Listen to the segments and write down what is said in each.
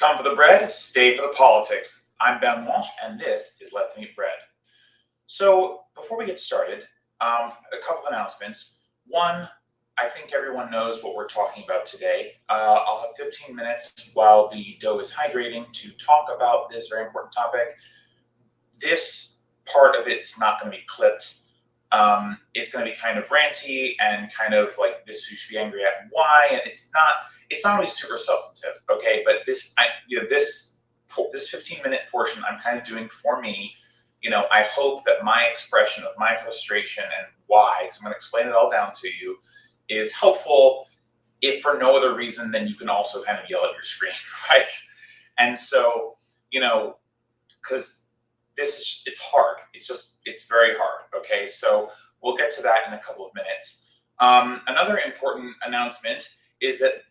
Come for the bread, stay for the politics. I'm Ben Walsh, and this is Let Them Eat Bread. So, before we get started, a couple of announcements. One, I think everyone knows what we're talking about today. I'll have 15 minutes while the dough is hydrating to talk about this very important topic. This part of it is not going to be clipped. It's going to be kind of ranty and kind of like this you should be angry at and why. And it's not really super substantive, okay? But this 15-minute portion I'm kind of doing for me. I hope that my expression of my frustration and why, because I'm going to explain it all down to you, is helpful. If for no other reason, then you can also kind of yell at your screen, right? And so, because it's hard. It's very hard, okay? So we'll get to that in a couple of minutes. Another important announcement is that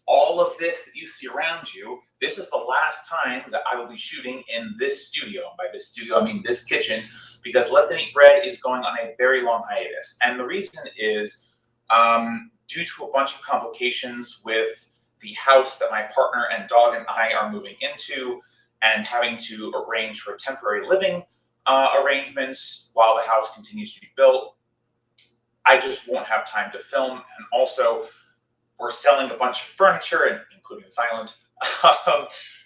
all of this that you see around you, this is the last time that I will be shooting in this studio. By this studio, I mean this kitchen, because Let Them Eat Bread is going on a very long hiatus. And the reason is due to a bunch of complications with the house that my partner and dog and I are moving into, and having to arrange for temporary living arrangements while the house continues to be built. I just won't have time to film. And also, we're selling a bunch of furniture, including this island.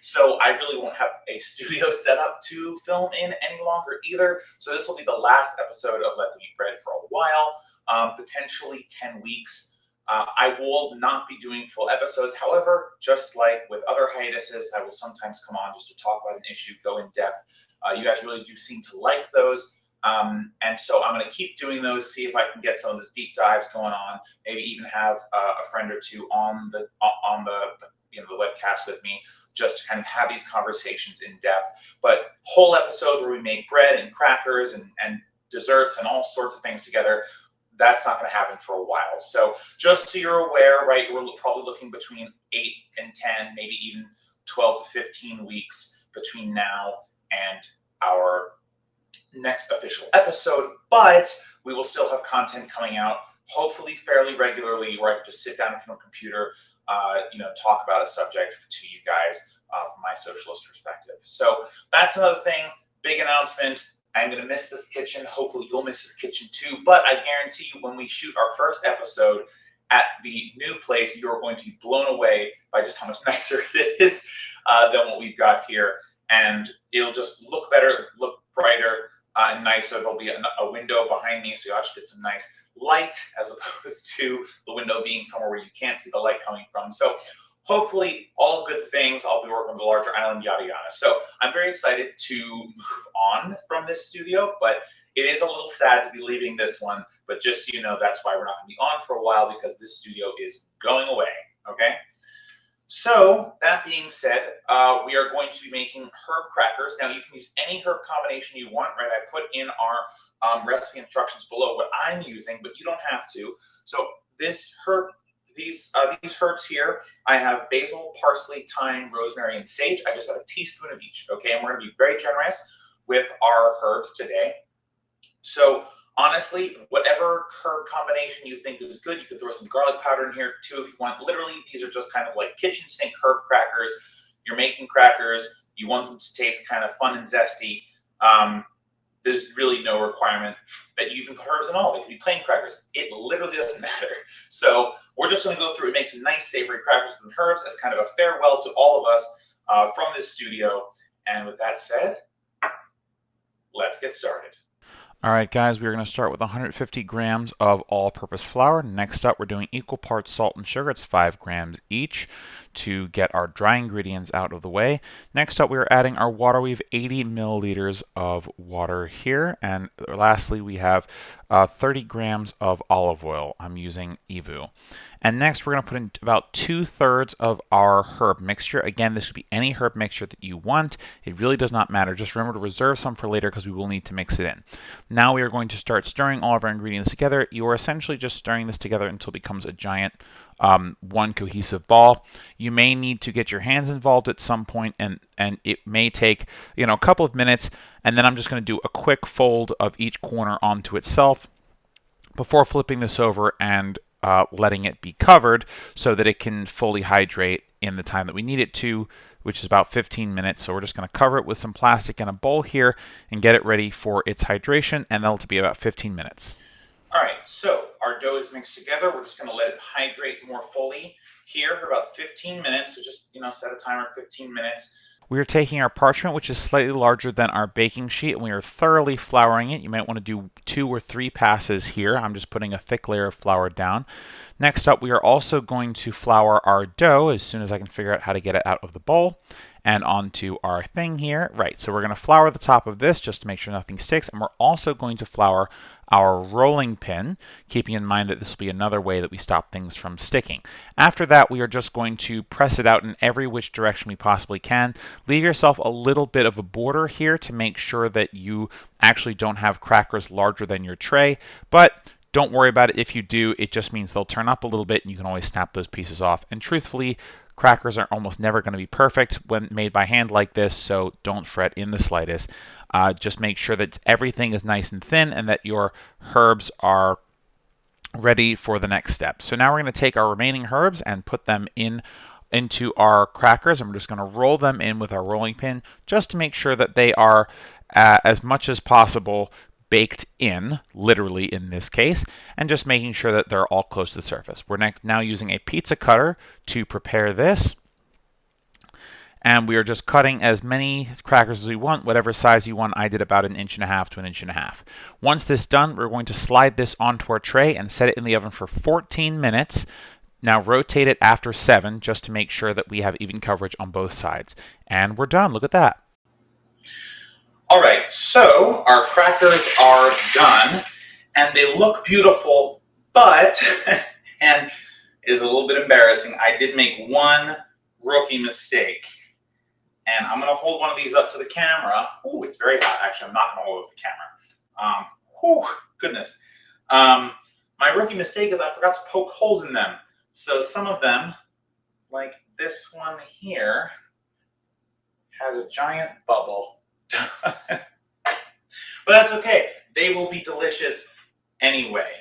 So I really won't have a studio set up to film in any longer either. So this will be the last episode of Let Them Eat Bread for a while, potentially 10 weeks. I will not be doing full episodes. However, just like with other hiatuses, I will sometimes come on just to talk about an issue, go in depth. You guys really do seem to like those. And so I'm going to keep doing those, see if I can get some of those deep dives going on, maybe even have a friend or two on the webcast with me, just to kind of have these conversations in depth. But whole episodes where we make bread and crackers and desserts and all sorts of things together, that's not going to happen for a while. So just so you're aware, right, we're probably looking between 8 and 10, maybe even 12 to 15 weeks between now and our next official episode. But we will still have content coming out, hopefully fairly regularly, where I can just sit down in front of a computer, talk about a subject to you guys from my socialist perspective. So that's another thing, big announcement. I'm going to miss this kitchen. Hopefully you'll miss this kitchen too. But I guarantee you when we shoot our first episode at the new place, you're going to be blown away by just how much nicer it is than what we've got here. And it'll just look better, look brighter and nicer. There'll be a window behind me, so you actually get some nice light as opposed to the window being somewhere where you can't see the light coming from. So hopefully all good things. I'll be working with a larger island, yada, yada. So I'm very excited to move on from this studio, but it is a little sad to be leaving this one. But just so you know, that's why we're not going to be on for a while, because this studio is going away, okay? So that being said, we are going to be making herb crackers. Now you can use any herb combination you want, right? I put in our recipe instructions below what I'm using, but you don't have to. So these herbs here, I have basil, parsley, thyme, rosemary, and sage. I just have a teaspoon of each, okay? And we're going to be very generous with our herbs today. So honestly, whatever herb combination you think is good, you could throw some garlic powder in here too if you want. Literally, these are just kind of like kitchen sink herb crackers. You're making crackers. You want them to taste kind of fun and zesty. There's really no requirement that you even put herbs in all. They could be plain crackers. It literally doesn't matter. So we're just going to go through and make some nice savory crackers and herbs as kind of a farewell to all of us from this studio. And with that said, let's get started. All right, guys, we're going to start with 150 grams of all-purpose flour. Next up, we're doing equal parts salt and sugar. It's 5 grams each to get our dry ingredients out of the way. Next up, we are adding our water. We have 80 milliliters of water here. And lastly, we have 30 grams of olive oil. I'm using EVU. And next, we're going to put in about 2/3 of our herb mixture. Again, this could be any herb mixture that you want. It really does not matter. Just remember to reserve some for later because we will need to mix it in. Now we are going to start stirring all of our ingredients together. You are essentially just stirring this together until it becomes a giant one cohesive ball. You may need to get your hands involved at some point, and it may take a couple of minutes. And then I'm just going to do a quick fold of each corner onto itself before flipping this over and letting it be covered so that it can fully hydrate in the time that we need it to, which is about 15 minutes. So we're just going to cover it with some plastic and a bowl here and get it ready for its hydration, and that'll be about 15 minutes. All right, so our dough is mixed together. We're just going to let it hydrate more fully here for about 15 minutes. So just, set a timer 15 minutes. We are taking our parchment, which is slightly larger than our baking sheet, and we are thoroughly flouring it. You might want to do 2 or 3 passes here. I'm just putting a thick layer of flour down. Next up, we are also going to flour our dough as soon as I can figure out how to get it out of the bowl and onto our thing here. Right, so we're going to flour the top of this just to make sure nothing sticks, and we're also going to flour our rolling pin, keeping in mind that this will be another way that we stop things from sticking. After that, we are just going to press it out in every which direction we possibly can. Leave yourself a little bit of a border here to make sure that you actually don't have crackers larger than your tray, but don't worry about it if you do. It just means they'll turn up a little bit and you can always snap those pieces off. And truthfully, crackers are almost never going to be perfect when made by hand like this, so don't fret in the slightest. Just make sure that everything is nice and thin and that your herbs are ready for the next step. So now we're going to take our remaining herbs and put them into our crackers, and we're just going to roll them in with our rolling pin just to make sure that they are as much as possible baked in, literally in this case, and just making sure that they're all close to the surface. We're now using a pizza cutter to prepare this. And we are just cutting as many crackers as we want, whatever size you want. I did about 1.5 inches to 1.5 inches. Once this is done, we're going to slide this onto our tray and set it in the oven for 14 minutes. Now rotate it after 7 just to make sure that we have even coverage on both sides. And we're done. Look at that. All right, so our crackers are done, and they look beautiful, but, and it is a little bit embarrassing, I did make one rookie mistake. And I'm going to hold one of these up to the camera. Ooh, it's very hot. Actually, I'm not going to hold it up to the camera. Goodness. My rookie mistake is I forgot to poke holes in them. So some of them, like this one here, has a giant bubble. But that's okay. They will be delicious anyway.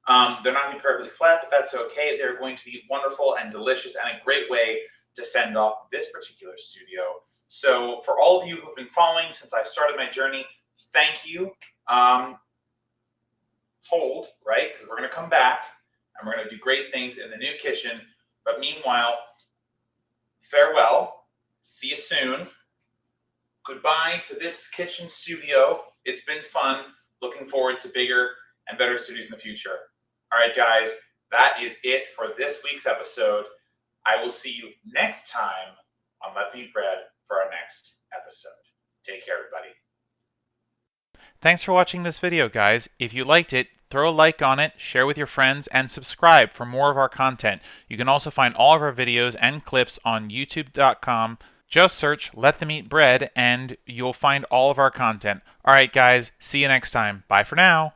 They're not going to be perfectly flat, but that's okay. They're going to be wonderful and delicious and a great way to send off this particular studio. So for all of you who've been following since I started my journey, thank you. Hold, right? Because we're going to come back and we're going to do great things in the new kitchen. But meanwhile, farewell. See you soon. Goodbye to this kitchen studio. It's been fun. Looking forward to bigger and better studios in the future. All right, guys, that is it for this week's episode. I will see you next time on Let Me Eat Bread for our next episode. Take care, everybody. Thanks for watching this video, guys. If you liked it, throw a like on it, share with your friends, and subscribe for more of our content. You can also find all of our videos and clips on youtube.com. Just search Let Them Eat Bread and you'll find all of our content. All right, guys, see you next time. Bye for now.